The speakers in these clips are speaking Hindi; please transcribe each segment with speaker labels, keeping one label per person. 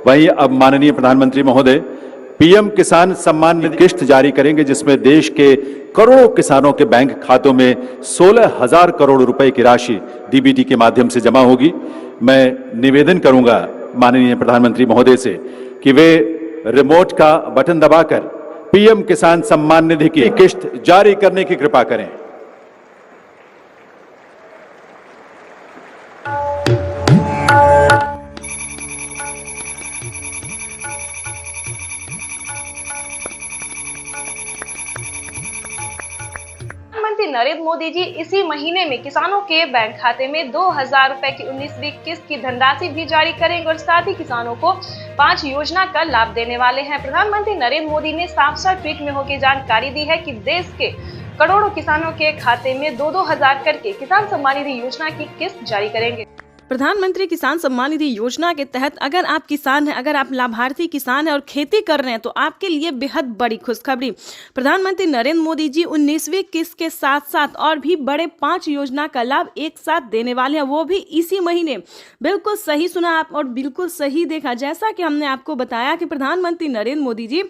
Speaker 1: वहीं अब माननीय प्रधानमंत्री महोदय पीएम किसान सम्मान निधि किश्त जारी करेंगे, जिसमें देश के करोड़ों किसानों के बैंक खातों में 16,000 करोड़ रुपए की राशि डीबीटी के माध्यम से जमा होगी। मैं निवेदन करूंगा माननीय प्रधानमंत्री महोदय से कि वे रिमोट का बटन दबाकर पीएम किसान सम्मान निधि की किश्त जारी करने की कृपा करें।
Speaker 2: प्रधानमंत्री नरेंद्र मोदी जी इसी महीने में किसानों के बैंक खाते में 2,000 रुपए की 19वीं किस्त की धनराशि भी जारी करेंगे और साथ ही किसानों को 5 योजना का लाभ देने वाले हैं। प्रधानमंत्री नरेंद्र मोदी ने साफ-साफ ट्वीट में होकर जानकारी दी है कि देश के करोड़ों किसानों के खाते में 2-2 हजार करके किसान सम्मान निधि योजना की किस्त जारी करेंगे।
Speaker 3: प्रधानमंत्री किसान सम्मान निधि योजना के तहत अगर आप किसान हैं, अगर आप लाभार्थी किसान हैं और खेती कर रहे हैं तो आपके लिए बेहद बड़ी खुशखबरी। प्रधानमंत्री नरेंद्र मोदी जी 19वीं किस्त के साथ साथ और भी बड़े 5 योजना का लाभ एक साथ देने वाले हैं, वो भी इसी महीने। बिल्कुल सही सुना आप और बिल्कुल सही देखा। जैसा कि हमने आपको बताया कि प्रधानमंत्री नरेंद्र मोदी जी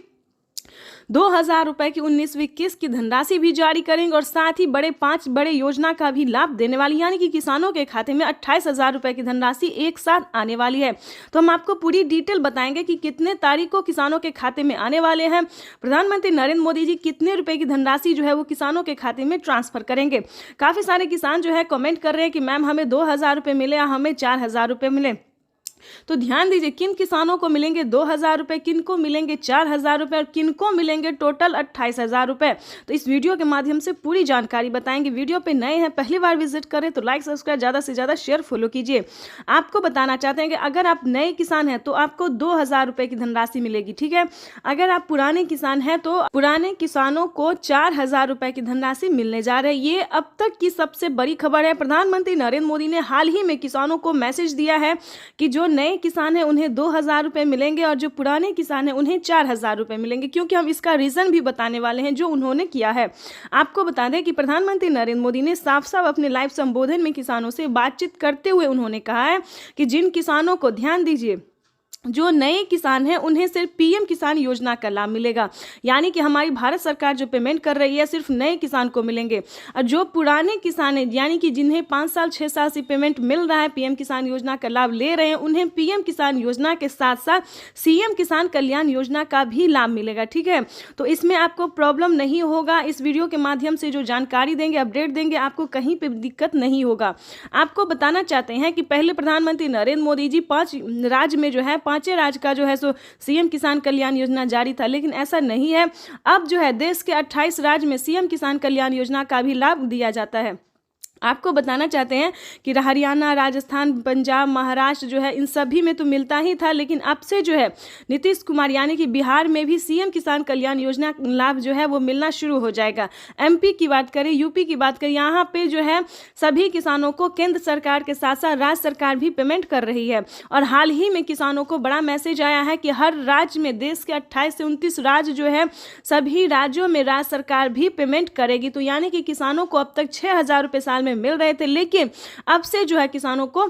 Speaker 3: 2,000 रुपए की 19वीं किस्त की धनराशि भी जारी करेंगे और साथ ही 5 बड़े योजना का भी लाभ देने वाली, यानी कि किसानों के खाते में 28,000 रुपए की धनराशि एक साथ आने वाली है। तो हम आपको पूरी डिटेल बताएंगे कि कितने तारीख को किसानों के खाते में आने वाले हैं, प्रधानमंत्री नरेंद्र मोदी जी कितने रुपए की धनराशि जो है वो किसानों के खाते में ट्रांसफर करेंगे। काफी सारे किसान जो है कमेंट कर रहे हैं कि मैम हमें 2,000 रुपए मिले या हमें 4,000 रुपए मिले। तो ध्यान दीजिए, किन किसानों को मिलेंगे 2,000 रुपए, किन को मिलेंगे 4,000 रुपए और किन को मिलेंगे टोटल 28,000 रुपए। तो इस वीडियो के माध्यम से पूरी जानकारी बताएंगे। वीडियो पे नए हैं, पहली बार विजिट करें तो लाइक सब्सक्राइब ज़्यादा से ज़्यादा शेयर फॉलो कीजिए। आपको बताना चाहते हैं कि अगर आप नए किसान हैं तो आपको 2,000 रुपए की धनराशि मिलेगी, ठीक है। अगर आप पुराने किसान हैं तो पुराने किसानों को 4,000 रुपए की धनराशि मिलने जा रही है। ये अब तक की सबसे बड़ी खबर है। प्रधानमंत्री नरेंद्र मोदी ने हाल ही में किसानों को मैसेज दिया है कि जो नए किसान हैं उन्हें 2,000 रुपए मिलेंगे और जो पुराने किसान हैं उन्हें 4,000 रुपए मिलेंगे, क्योंकि हम इसका रीजन भी बताने वाले हैं जो उन्होंने किया है। आपको बता दें कि प्रधानमंत्री नरेंद्र मोदी ने साफ साफ अपने लाइव संबोधन में किसानों से बातचीत करते हुए उन्होंने कहा है कि जिन किसानों को, ध्यान दीजिए, जो नए किसान हैं उन्हें सिर्फ पीएम किसान योजना का लाभ मिलेगा, यानी कि हमारी भारत सरकार जो पेमेंट कर रही है सिर्फ नए किसान को मिलेंगे। और जो पुराने किसान हैं, यानी कि जिन्हें 5 साल 6 साल से पेमेंट मिल रहा है, पीएम किसान योजना का लाभ ले रहे हैं, उन्हें पीएम किसान योजना के साथ साथ सीएम किसान कल्याण योजना का भी लाभ मिलेगा, ठीक है। तो इसमें आपको प्रॉब्लम नहीं होगा। इस वीडियो के माध्यम से जो जानकारी देंगे, अपडेट देंगे, आपको कहीं पर दिक्कत नहीं होगा। आपको बताना चाहते हैं कि पहले प्रधानमंत्री नरेंद्र मोदी जी 5 राज्य में जो है 5 राज्य का जो है सो सीएम किसान कल्याण योजना जारी था, लेकिन ऐसा नहीं है। अब जो है देश के 28 राज्य में सीएम किसान कल्याण योजना का भी लाभ दिया जाता है। आपको बताना चाहते हैं कि हरियाणा, राजस्थान, पंजाब, महाराष्ट्र जो है इन सभी में तो मिलता ही था, लेकिन अब से जो है नीतीश कुमार यानी कि बिहार में भी सीएम किसान कल्याण योजना लाभ जो है वो मिलना शुरू हो जाएगा। एमपी की बात करें, यूपी की बात करें, यहाँ पे जो है सभी किसानों को केंद्र सरकार के साथ साथ राज्य सरकार भी पेमेंट कर रही है। और हाल ही में किसानों को बड़ा मैसेज आया है कि हर राज्य में, देश के 28 से 29 राज्य जो है, सभी राज्यों में राज्य सरकार भी पेमेंट करेगी। तो यानी कि किसानों को अब तक 6,000 रुपये साल में मिल रहे थे, लेकिन अब से जो है किसानों को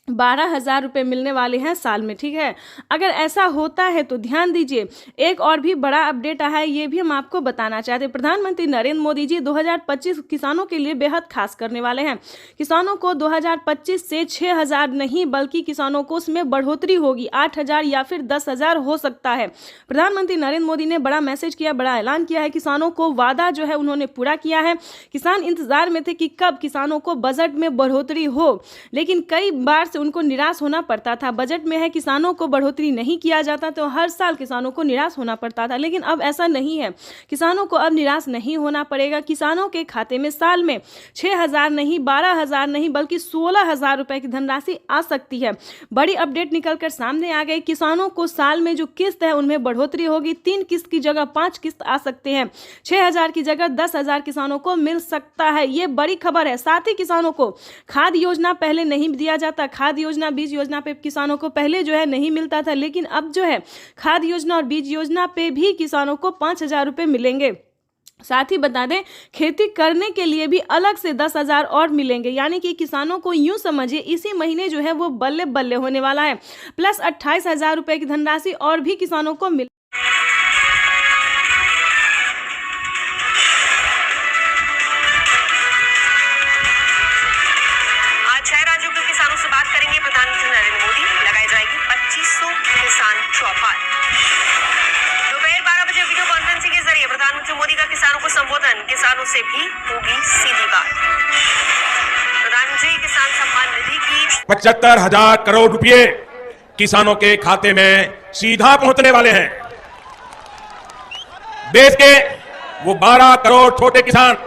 Speaker 3: 12,000 रुपये मिलने वाले हैं साल में, ठीक है। अगर ऐसा होता है तो ध्यान दीजिए, एक और भी बड़ा अपडेट आया है, ये भी हम आपको बताना चाहते हैं। प्रधानमंत्री नरेंद्र मोदी जी 2025 किसानों के लिए बेहद खास करने वाले हैं। किसानों को 2025 से 6,000 नहीं बल्कि किसानों को उसमें बढ़ोतरी होगी, 8,000 या फिर 10,000 हो सकता है। प्रधानमंत्री नरेंद्र मोदी ने बड़ा मैसेज किया, बड़ा ऐलान किया है। किसानों को वादा जो है उन्होंने पूरा किया है। किसान इंतजार में थे कि कब किसानों को बजट में बढ़ोतरी हो, लेकिन कई बार उनको निराश होना पड़ता था। बजट में है किसानों को बढ़ोतरी नहीं किया जाता तो हर साल किसानों को निराश होना पड़ता था, लेकिन अब ऐसा नहीं है। किसानों को अब निराश नहीं होना पड़ेगा। किसानों के खाते में साल में 6,000 नहीं, 12,000 नहीं बल्कि 16,000 रुपए की धनराशि आ सकती है। बड़ी अपडेट निकलकर सामने आ गई। किसानों को साल में जो किस्त है उनमें बढ़ोतरी होगी। 3 किस्त की जगह 5 किस्त आ सकते हैं। 6,000 की जगह 10,000 किसानों को मिल सकता है। ये बड़ी खबर है। साथ ही किसानों को खाद योजना पहले नहीं दिया जाता, खाद योजना, बीज योजना पे किसानों को पहले जो है नहीं मिलता था, लेकिन अब जो है खाद योजना और बीज योजना पे भी किसानों को 5,000 रुपए मिलेंगे। साथ ही बता दें खेती करने के लिए भी अलग से 10,000 और मिलेंगे, यानी कि किसानों को यूं समझिए इसी महीने जो है वो बल्ले बल्ले होने वाला है। प्लस 28,000 रुपए की धनराशि और भी किसानों को मिल।
Speaker 4: आज 6 राज्यों के किसानों से बात करेंगे प्रधानमंत्री नरेंद्र मोदी। लगाई जाएगी 2500 किसान चौपाल। दोपहर 12 बजे वीडियो कॉन्फ्रेंसिंग के जरिए प्रधानमंत्री मोदी का किसानों को संबोधन। किसानों से भी होगी सीधी बात। प्रधानमंत्री किसान सम्मान निधि की
Speaker 5: 75,000 करोड़ रुपए किसानों के खाते में सीधा पहुंचने वाले हैं। देश के वो 12 करोड़ छोटे किसान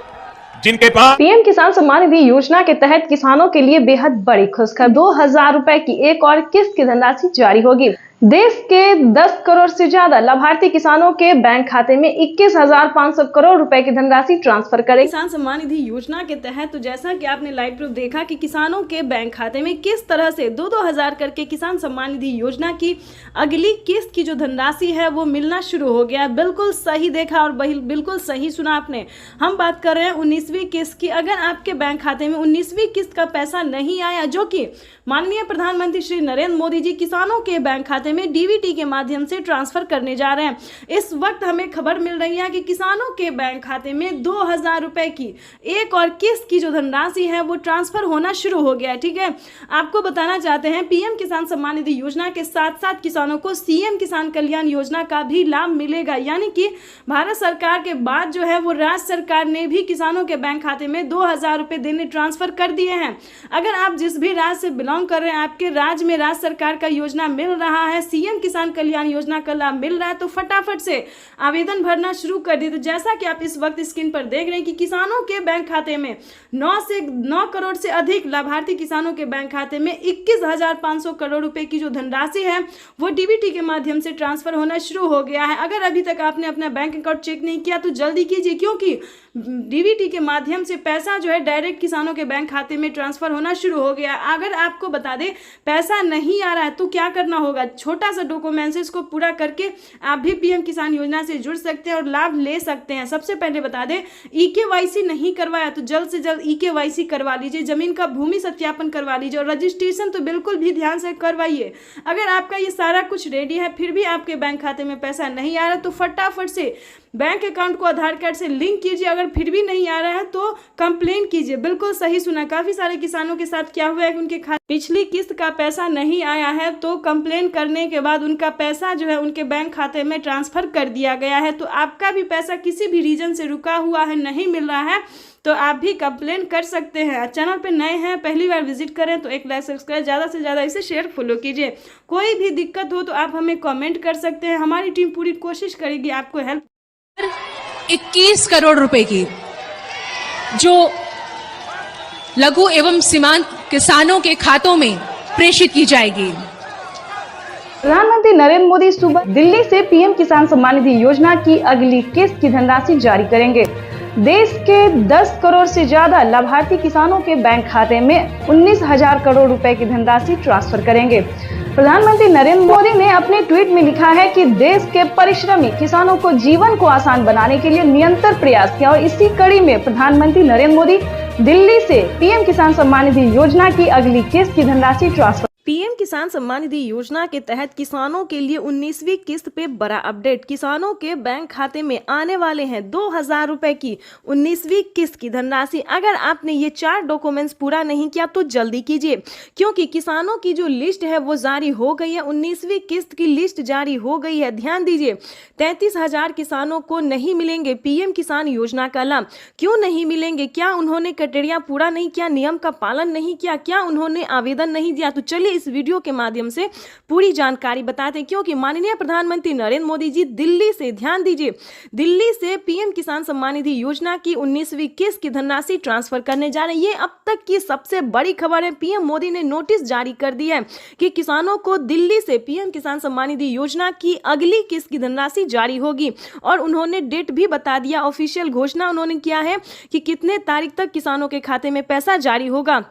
Speaker 5: जिनके पास
Speaker 2: पीएम किसान सम्मान निधि योजना के तहत किसानों के लिए बेहद बड़ी खुशखबरी। 2,000 रुपए की एक और किस्त की धनराशि जारी होगी। देश के 10 करोड़ से ज्यादा लाभार्थी किसानों के बैंक खाते में 21,500 करोड़ रुपए की धनराशि ट्रांसफर करेगी।
Speaker 3: किसान सम्मान निधि योजना के तहत तो जैसा कि आपने लाइव प्रूफ देखा कि किसानों के बैंक खाते में किस तरह से 2-2 हजार करके किसान सम्मान निधि योजना की अगली किस्त की जो धनराशि है वो मिलना शुरू हो गया। बिल्कुल सही देखा और बिल्कुल सही सुना आपने। हम बात कर रहे हैं 19वीं किस्त की। अगर आपके बैंक खाते में 19वीं किस्त का पैसा नहीं आया, जो कि माननीय प्रधानमंत्री श्री नरेंद्र मोदी जी किसानों के बैंक खाते में डीबीटी के माध्यम से ट्रांसफर करने जा रहे हैं। इस वक्त हमें खबर मिल रही है कि किसानों के बैंक खाते में 2,000 रुपए की एक और किस्त की जो धनराशि है वो ट्रांसफर होना शुरू हो गया है। ठीक है, आपको बताना चाहते हैं पीएम किसान सम्मान निधि योजना के साथ साथ किसानों को सीएम किसान कल्याण योजना का भी लाभ मिलेगा। यानी कि भारत सरकार के बाद जो है वो राज्य सरकार ने भी किसानों के बैंक खाते में 2,000 रुपए देने ट्रांसफर कर दिए हैं। अगर आप जिस भी राज्य से बिलोंग कर रहे हैं, आपके राज्य में राज्य सरकार का योजना मिल रहा है, सीएम किसान कल्याण योजना का लाभ मिल रहा है, तो फटाफट से आवेदन भरना शुरू कर दिए। तो जैसा कि आप इस वक्त स्क्रीन पर देख रहे हैं कि किसानों के बैंक खाते में 9 करोड़ से अधिक लाभार्थी किसानों के बैंक खाते में 21,500 करोड़ रुपए की जो धनराशि है वो डीबीटी के माध्यम से ट्रांसफर होना शुरू हो गया है। अगर अभी तक आपने अपना बैंक अकाउंट चेक नहीं किया तो जल्दी कीजिए, क्योंकि डीबीटी के माध्यम से पैसा जो है डायरेक्ट किसानों के बैंक खाते में ट्रांसफर होना शुरू हो गया। अगर आपको बता दें पैसा नहीं आ रहा है तो क्या करना होगा, छोटा सा डॉक्यूमेंट्स को पूरा करके आप भी पीएम किसान योजना से जुड़ सकते हैं और लाभ ले सकते हैं। सबसे पहले बता दें ईकेवाईसी नहीं करवाया तो जल्द से जल्द ईकेवाईसी करवा लीजिए, जमीन का भूमि सत्यापन करवा लीजिए और रजिस्ट्रेशन तो बिल्कुल भी ध्यान से करवाइए। अगर आपका ये सारा कुछ रेडी है फिर भी आपके बैंक खाते में पैसा नहीं आ रहा तो फटाफट से बैंक अकाउंट को आधार कार्ड से लिंक कीजिए। अगर फिर भी नहीं आ रहा है तो कंप्लेन कीजिए। बिल्कुल सही सुना, काफी सारे किसानों के साथ क्या हुआ है कि उनके पिछली किस्त का पैसा नहीं आया है तो कंप्लेन करने के बाद उनका पैसा जो है उनके बैंक खाते में ट्रांसफर कर दिया गया है। तो आपका भी पैसा किसी भी रीजन से रुका हुआ है, नहीं मिल रहा है, तो आप भी कंप्लेन कर सकते हैं। चैनल पे नए हैं, पहली बार विजिट करें तो एक लाइक सब्सक्राइब, ज़्यादा से ज़्यादा इसे शेयर फॉलो कीजिए। कोई भी दिक्कत हो तो आप हमें कमेंट कर सकते हैं, हमारी टीम पूरी कोशिश करेगी आपको हेल्प।
Speaker 6: 21 करोड़ रुपए की जो लघु एवं सीमांत किसानों के खातों में प्रेषित की जाएगी।
Speaker 2: प्रधानमंत्री नरेंद्र मोदी सुबह दिल्ली से पीएम किसान सम्मान निधि योजना की अगली किस्त की धनराशि जारी करेंगे। देश के 10 करोड़ से ज्यादा लाभार्थी किसानों के बैंक खाते में 19,000 करोड़ रुपए की धनराशि ट्रांसफर करेंगे। प्रधानमंत्री नरेंद्र मोदी ने अपने ट्वीट में लिखा है कि देश के परिश्रमी किसानों को जीवन को आसान बनाने के लिए निरंतर प्रयास किया और इसी कड़ी में प्रधानमंत्री नरेंद्र मोदी दिल्ली से पीएम किसान सम्मान निधि योजना की अगली किस्त की धनराशि ट्रांसफर।
Speaker 3: पीएम किसान सम्मान निधि योजना के तहत किसानों के लिए 19वीं किस्त पे बड़ा अपडेट। किसानों के बैंक खाते में आने वाले हैं 2,000 रुपए की 19वीं किस्त की धनराशि। अगर आपने ये 4 डॉक्यूमेंट्स पूरा नहीं किया तो जल्दी कीजिए, क्योंकि किसानों की जो लिस्ट है वो जारी हो गई है। 19वीं किस्त की लिस्ट जारी हो गई है। ध्यान दीजिए, 33,000 किसानों को नहीं मिलेंगे पीएम किसान योजना का लाभ। क्यों नहीं मिलेंगे? क्या उन्होंने क्राइटेरिया पूरा नहीं किया, नियम का पालन नहीं किया, क्या उन्होंने आवेदन नहीं दिया? तो चलिए इस वीडियो के माध्यम से पूरी जानकारी बताते हैं, क्योंकि माननीय प्रधानमंत्री नरेंद्र मोदी जी दिल्ली से, ध्यान दीजिए, दिल्ली से पीएम किसान सम्मान निधि योजना की 19वीं किस्त की धनराशि ट्रांसफर करने जा रहे हैं। ये अब तक की सबसे बड़ी खबर है। पीएम मोदी ने नोटिस जारी कर दी है कि किसानों को दिल्ली से पीएम किसान सम्मान निधि योजना की अगली किस्त की धनराशि जारी होगी और उन्होंने डेट भी बता दिया। ऑफिशियल घोषणा उन्होंने किया है कि कितने तारीख तक किसानों के खाते में पैसा जारी होगा।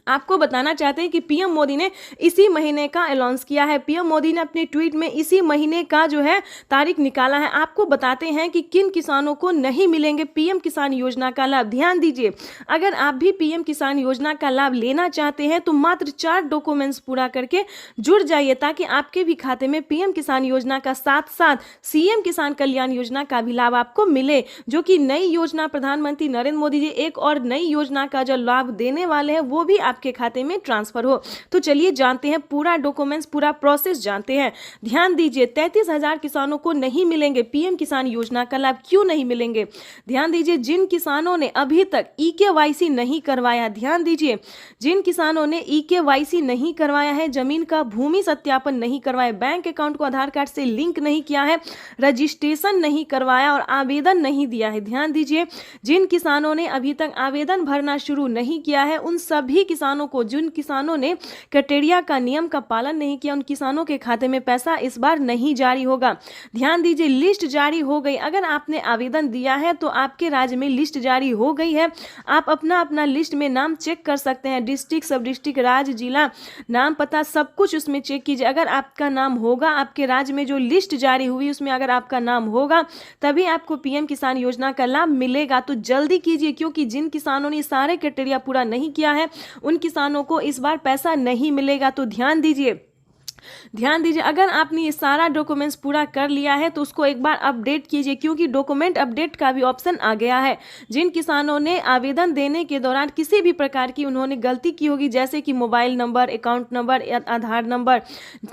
Speaker 3: आपको बताना चाहते हैं कि पीएम मोदी ने इसी महीने का अनाउंस किया है। पीएम मोदी ने अपने ट्वीट में इसी महीने का जो है तारीख निकाला है। आपको बताते हैं कि किन किसानों को नहीं मिलेंगे पीएम किसान योजना का लाभ। ध्यान दीजिए, अगर आप भी पीएम किसान योजना का लाभ लेना चाहते हैं तो मात्र 4 डॉक्यूमेंट्स पूरा करके जुड़ जाइए, ताकि आपके भी खाते में पीएम किसान योजना का साथ साथ सीएम किसान कल्याण योजना का भी लाभ आपको मिले, जो कि नई योजना प्रधानमंत्री नरेंद्र मोदी जी एक और नई योजना का जो लाभ देने वाले हैं वो भी आपके खाते में ट्रांसफर हो। तो चलिए जानते हैं पूरा डॉक्यूमेंट्स, पूरा प्रोसेस जानते हैं। ध्यान दीजिए, 33,000 किसानों को नहीं मिलेंगे पीएम किसान योजना का लाभ। क्यों नहीं मिलेंगे? ध्यान दीजिए, जिन किसानों ने अभी तक ईकेवाईसी नहीं करवाया, ध्यान दीजिए, जिन किसानों ने ईकेवाईसी नहीं करवाया है, जमीन का भूमि सत्यापन नहीं करवाया, बैंक अकाउंट को आधार कार्ड से लिंक नहीं किया है, रजिस्ट्रेशन नहीं करवाया और आवेदन नहीं दिया है। ध्यान दीजिए, जिन किसानों ने अभी तक आवेदन भरना शुरू नहीं किया है, उन सभी किसानों को, जिन किसानों ने क्राइटेरिया का नियम का पालन नहीं किया, उन किसानों के खाते में पैसा इस बार नहीं जारी होगा। ध्यान दीजिए, लिस्ट जारी हो गई। अगर आपने आवेदन दिया है तो आपके राज्य में लिस्ट जारी हो गई है। आप अपना लिस्ट में नाम चेक कर सकते हैं, डिस्ट्रिक्ट, सब डिस्ट्रिक्ट, राज्य, जिला, नाम, पता, सब कुछ उसमें चेक कीजिए। अगर आपका नाम होगा, आपके राज्य में जो लिस्ट जारी हुई उसमें अगर आपका नाम होगा, तभी आपको पीएम किसान योजना का लाभ मिलेगा। तो जल्दी कीजिए, क्योंकि जिन किसानों ने सारे क्राइटेरिया पूरा नहीं किया है उन किसानों को इस बार पैसा नहीं मिलेगा। तो ध्यान दीजिए, अगर आपने ये सारा डॉक्यूमेंट्स पूरा कर लिया है तो उसको एक बार अपडेट कीजिए, क्योंकि डॉक्यूमेंट अपडेट का भी ऑप्शन आ गया है। जिन किसानों ने आवेदन देने के दौरान किसी भी प्रकार की उन्होंने गलती की होगी, जैसे कि मोबाइल नंबर, अकाउंट नंबर, आधार नंबर,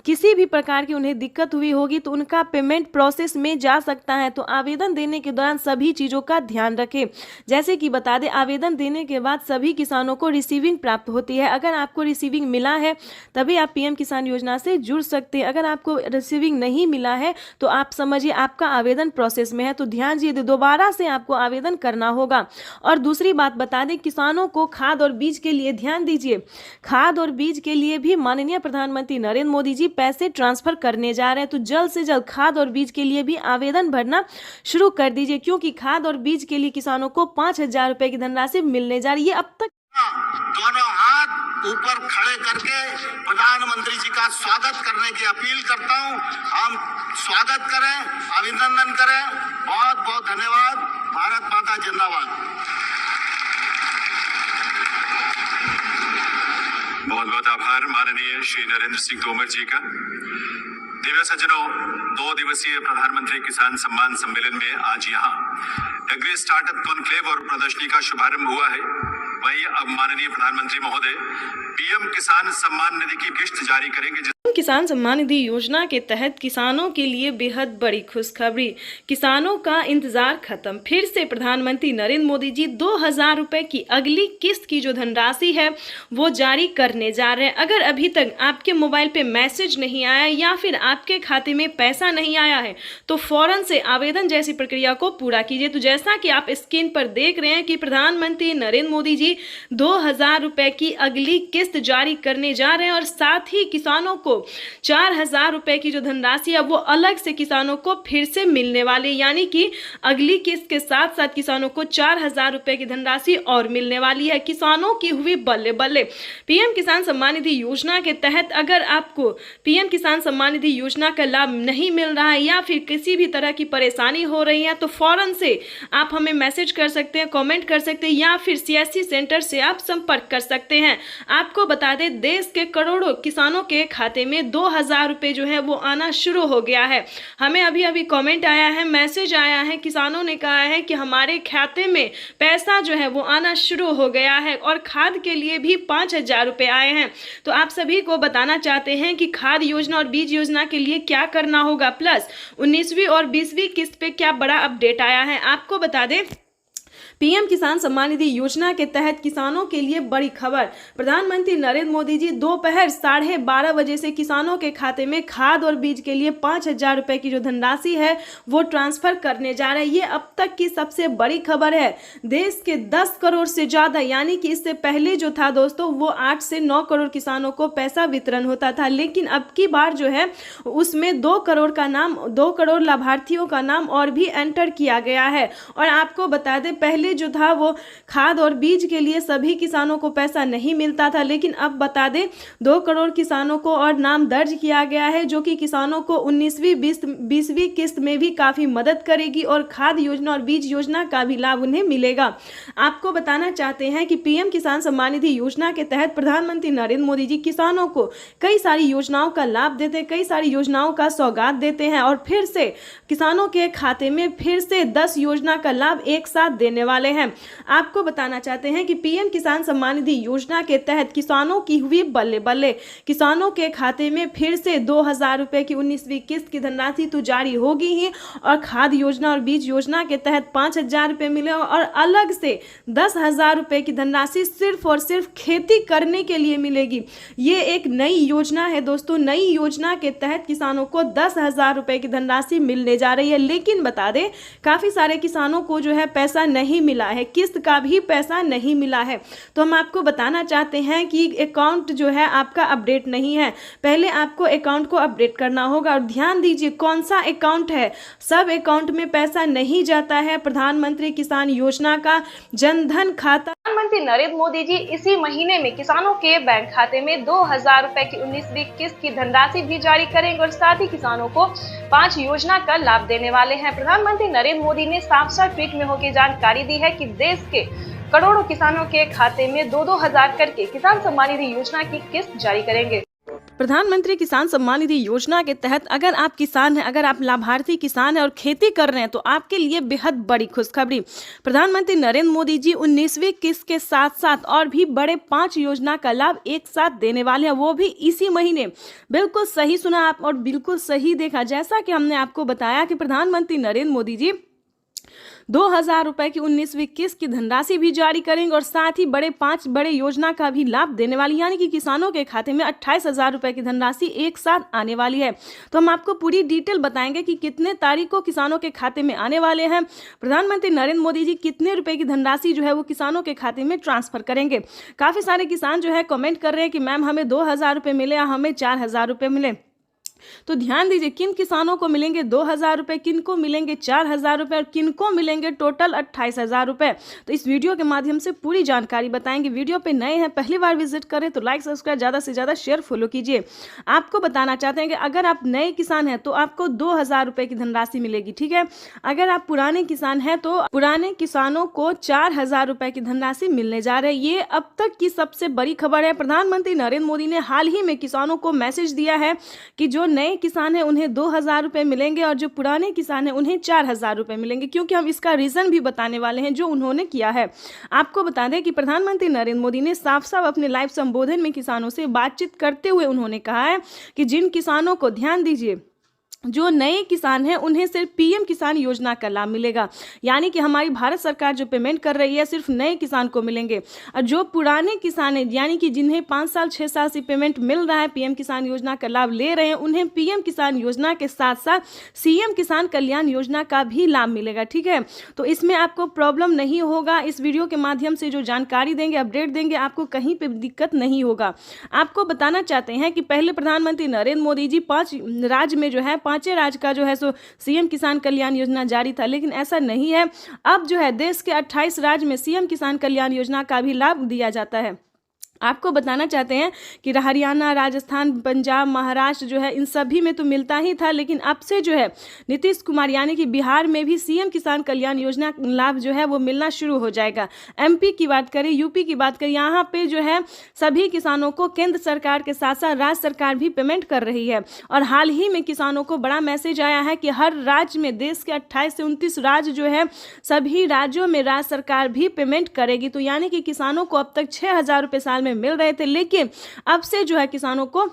Speaker 3: किसी भी प्रकार की उन्हें दिक्कत हुई होगी तो उनका पेमेंट प्रोसेस में जा सकता है। तो आवेदन देने के दौरान सभी चीज़ों का ध्यान रखें। जैसे कि बता दें, आवेदन देने के बाद सभी किसानों को रिसीविंग प्राप्त होती है। अगर आपको रिसीविंग मिला है तभी आप पीएम किसान योजना से जुड़ सकते हैं। अगर आपको रिसीविंग नहीं मिला है तो आप समझिए आपका आवेदन प्रोसेस में है। तो ध्यान दीजिए, दोबारा से आपको आवेदन करना होगा। और दूसरी बात बता दें, किसानों को खाद और बीज के लिए, ध्यान दीजिए, खाद और बीज के लिए भी माननीय प्रधानमंत्री नरेंद्र मोदी जी पैसे ट्रांसफर करने जा रहे हैं। तो जल्द से जल्द खाद और बीज के लिए भी आवेदन भरना शुरू कर दीजिए, क्योंकि खाद और बीज के लिए किसानों को 5,000 रुपए की धनराशि मिलने जा रही है। अब तक
Speaker 7: दोनों हाथ ऊपर खड़े करके प्रधानमंत्री जी का स्वागत करने की अपील करता हूं। हम स्वागत करें, अभिनंदन करें। बहुत बहुत धन्यवाद। भारत माता जिंदाबाद।
Speaker 8: बहुत बहुत आभार माननीय श्री नरेंद्र सिंह तोमर जी का। दिव्य सज्जनों, 2 दिवसीय प्रधानमंत्री किसान सम्मान सम्मेलन में आज यहाँ एग्री स्टार्टअप कॉन्क्लेव और प्रदर्शनी का शुभारंभ हुआ है। वहीं अब माननीय प्रधानमंत्री महोदय पीएम किसान सम्मान निधि की किस्त जारी करेंगे।
Speaker 3: किसान सम्मान निधि योजना के तहत किसानों के लिए बेहद बड़ी खुशखबरी। किसानों का इंतजार खत्म। फिर से प्रधानमंत्री नरेंद्र मोदी जी 2,000 रुपए की अगली किस्त की जो धनराशि है वो जारी करने जा रहे हैं। अगर अभी तक आपके मोबाइल पे मैसेज नहीं आया या फिर आपके खाते में पैसा नहीं आया है तो फौरन से आवेदन जैसी प्रक्रिया को पूरा कीजिए। तो जैसा कि आप स्क्रीन पर देख रहे हैं कि प्रधानमंत्री नरेंद्र मोदी जी 2,000 रुपए की अगली किस्त जारी करने जा रहे हैं और साथ ही किसानों को 4,000 रुपए की जो धनराशि है वो अलग से किसानों को फिर से मिलने वाली, यानी कि अगली किस्त के साथ साथ किसानों को 4,000 रुपए की धनराशि और मिलने वाली है। किसानों की हुई बल्ले बल्ले। पीएम किसान सम्मान निधि योजना के तहत अगर आपको पीएम किसान सम्मान निधि योजना का लाभ नहीं मिल रहा है या फिर किसी भी तरह की परेशानी हो रही है तो फौरन से आप हमें मैसेज कर सकते हैं, कमेंट कर सकते हैं या फिर सीएससी सेंटर से आप संपर्क कर सकते हैं। आपको बता दें, देश के करोड़ों किसानों के खाते में 2,000 रुपए जो है वो आना शुरू हो गया है। हमें अभी अभी कमेंट आया है, मैसेज आया है, किसानों ने कहा है कि हमारे खाते में पैसा जो है वो आना शुरू हो गया है और खाद के लिए भी 5,000 रुपए आए हैं। तो आप सभी को बताना चाहते हैं कि खाद योजना और बीज योजना के लिए क्या करना होगा, प्लस 19वीं और 20वीं किस्त पे क्या बड़ा अपडेट आया है। आपको बता दें, पीएम किसान सम्मान निधि योजना के तहत किसानों के लिए बड़ी खबर। प्रधानमंत्री नरेंद्र मोदी जी दोपहर 12:30 बजे से किसानों के खाते में खाद और बीज के लिए 5,000 रुपए की जो धनराशि है वो ट्रांसफर करने जा रहे हैं। ये अब तक की सबसे बड़ी खबर है। देश के 10 करोड़ से ज्यादा, यानी कि इससे पहले जो था दोस्तों वो 8 से 9 करोड़ किसानों को पैसा वितरण होता था, लेकिन अब की बार जो है उसमें 2 करोड़ लाभार्थियों का नाम और भी एंटर किया गया है। और आपको बता दें, पहले पहले जो था वो खाद और बीज के लिए सभी किसानों को पैसा नहीं मिलता था, लेकिन अब बता दें 2 करोड़ किसानों को और नाम दर्ज किया गया है, जो कि किसानों को 19वीं 20वीं किस्त में भी काफ़ी मदद करेगी और खाद योजना और बीज योजना का भी लाभ उन्हें मिलेगा। आपको बताना चाहते हैं कि पीएम किसान सम्मान निधि योजना के तहत प्रधानमंत्री नरेंद्र मोदी जी किसानों को कई सारी योजनाओं का लाभ देते हैं, कई सारी योजनाओं का सौगात देते हैं और फिर से किसानों के खाते में फिर से 10 योजना का लाभ एक साथ देने वाले हैं। आपको बताना चाहते हैं कि पीएम किसान सम्मान निधि योजना के तहत किसानों की हुई बल्ले बल्ले, किसानों के खाते में फिर से 2000 रुपए की 19वीं किस्त की धनराशि तो जारी होगी ही और खाद योजना और बीज योजना के तहत 5000 रुपए मिले और अलग से 10,000 रुपए की धनराशि सिर्फ और सिर्फ खेती करने के लिए मिलेगी। ये एक नई योजना है दोस्तों। नई योजना के तहत किसानों को 10,000 रुपए की धनराशि मिलने जा रही है, लेकिन बता दें काफी सारे किसानों को जो है पैसा नहीं मिला है, किस्त का भी पैसा नहीं मिला है। तो हम आपको बताना चाहते हैं कि अकाउंट जो है आपका अपडेट नहीं है, पहले आपको अकाउंट को अपडेट करना होगा। और ध्यान दीजिए कौन सा अकाउंट है, सब अकाउंट में पैसा नहीं जाता है। प्रधानमंत्री किसान योजना का जनधन खाता
Speaker 2: प्रधानमंत्री नरेंद्र मोदी जी इसी महीने में किसानों के बैंक खाते में 2000 रुपए की 19वीं किस्त की धनराशि भी जारी करेंगे और साथ ही किसानों को 5 योजना का लाभ देने वाले हैं। प्रधानमंत्री नरेंद्र मोदी ने साफ-साफ ट्वीट में होकर जानकारी दी है कि देश के करोड़ों किसानों के खाते में 2-2 हजार करके किसान सम्मान निधि योजना की किस्त जारी करेंगे।
Speaker 3: प्रधानमंत्री किसान सम्मान निधि योजना के तहत अगर आप किसान हैं, अगर आप लाभार्थी किसान हैं और खेती कर रहे हैं तो आपके लिए बेहद बड़ी खुशखबरी। प्रधानमंत्री नरेंद्र मोदी जी 19वीं किस्त के साथ साथ और भी बड़े 5 योजना का लाभ एक साथ देने वाले हैं, वो भी इसी महीने। बिल्कुल सही सुना आप और बिल्कुल सही देखा। जैसा कि हमने आपको बताया कि प्रधानमंत्री नरेंद्र मोदी जी 2000 रुपए की 19वीं किस्त की धनराशि भी जारी करेंगे और साथ ही 5 बड़े योजना का भी लाभ देने वाली, यानी कि किसानों के खाते में 28,000 रुपए की धनराशि एक साथ आने वाली है। तो हम आपको पूरी डिटेल बताएंगे कि कितने तारीख को किसानों के खाते में आने वाले हैं। प्रधानमंत्री नरेंद्र मोदी जी कितने रुपए की धनराशि जो है वो किसानों के खाते में ट्रांसफर करेंगे। काफी सारे किसान जो है कमेंट कर रहे हैं कि मैम हमें 2000 रुपए मिले या हमें 4000 रुपए मिले। तो ध्यान दीजिए किन किसानों को मिलेंगे 2000 रुपए, किन को मिलेंगे 4000 रुपए और किन को मिलेंगे टोटल 28,000 रुपए। तो इस वीडियो के माध्यम से पूरी जानकारी बताएंगे। वीडियो पे नए हैं, पहली बार विजिट करें तो लाइक सब्सक्राइब ज़्यादा से ज़्यादा शेयर फॉलो कीजिए। आपको बताना चाहते हैं कि अगर आप नए किसान हैं तो आपको 2000 रुपए की धनराशि मिलेगी, ठीक है। अगर आप पुराने किसान हैं तो पुराने किसानों को 4000 रुपए की धनराशि मिलने जा रही है। ये अब तक की सबसे बड़ी खबर है। प्रधानमंत्री नरेंद्र मोदी ने हाल ही में किसानों को मैसेज दिया है कि जो नए किसान हैं उन्हें 2000 रुपए मिलेंगे और जो पुराने किसान हैं उन्हें 4000 रुपए मिलेंगे, क्योंकि हम इसका रीजन भी बताने वाले हैं जो उन्होंने किया है। आपको बता दें कि प्रधानमंत्री नरेंद्र मोदी ने साफ साफ अपने लाइव संबोधन में किसानों से बातचीत करते हुए उन्होंने कहा है कि जिन किसानों को, ध्यान दीजिए, जो नए किसान हैं उन्हें सिर्फ पीएम किसान योजना का लाभ मिलेगा, यानी कि हमारी भारत सरकार जो पेमेंट कर रही है सिर्फ नए किसान को मिलेंगे। और जो पुराने किसान हैं, यानी कि जिन्हें 5 साल 6 साल से पेमेंट मिल रहा है, पीएम किसान योजना का लाभ ले रहे हैं, उन्हें पीएम किसान योजना के साथ साथ सीएम किसान कल्याण योजना का भी लाभ मिलेगा, ठीक है। तो इसमें आपको प्रॉब्लम नहीं होगा। इस वीडियो के माध्यम से जो जानकारी देंगे, अपडेट देंगे, आपको कहीं पर दिक्कत नहीं होगा। आपको बताना चाहते हैं कि पहले प्रधानमंत्री नरेंद्र मोदी जी 5 राज्य में जो है 5 राज्य का जो है सो सीएम किसान कल्याण योजना जारी था, लेकिन ऐसा नहीं है। अब जो है देश के 28 राज्य में सीएम किसान कल्याण योजना का भी लाभ दिया जाता है। आपको बताना चाहते हैं कि हरियाणा, राजस्थान, पंजाब, महाराष्ट्र जो है इन सभी में तो मिलता ही था, लेकिन अब से जो है नीतीश कुमार यानी कि बिहार में भी सीएम किसान कल्याण योजना लाभ जो है वो मिलना शुरू हो जाएगा। एमपी की बात करें, यूपी की बात करें, यहाँ पे जो है सभी किसानों को केंद्र सरकार के साथ साथ राज्य सरकार भी पेमेंट कर रही है। और हाल ही में किसानों को बड़ा मैसेज आया है कि हर राज्य में, देश के 28 से 29 राज्य जो है, सभी राज्यों में राज्य सरकार भी पेमेंट करेगी। तो यानी कि किसानों को अब तक 6000 रुपये साल में मिल रहे थे, लेकिन अब से जो है किसानों को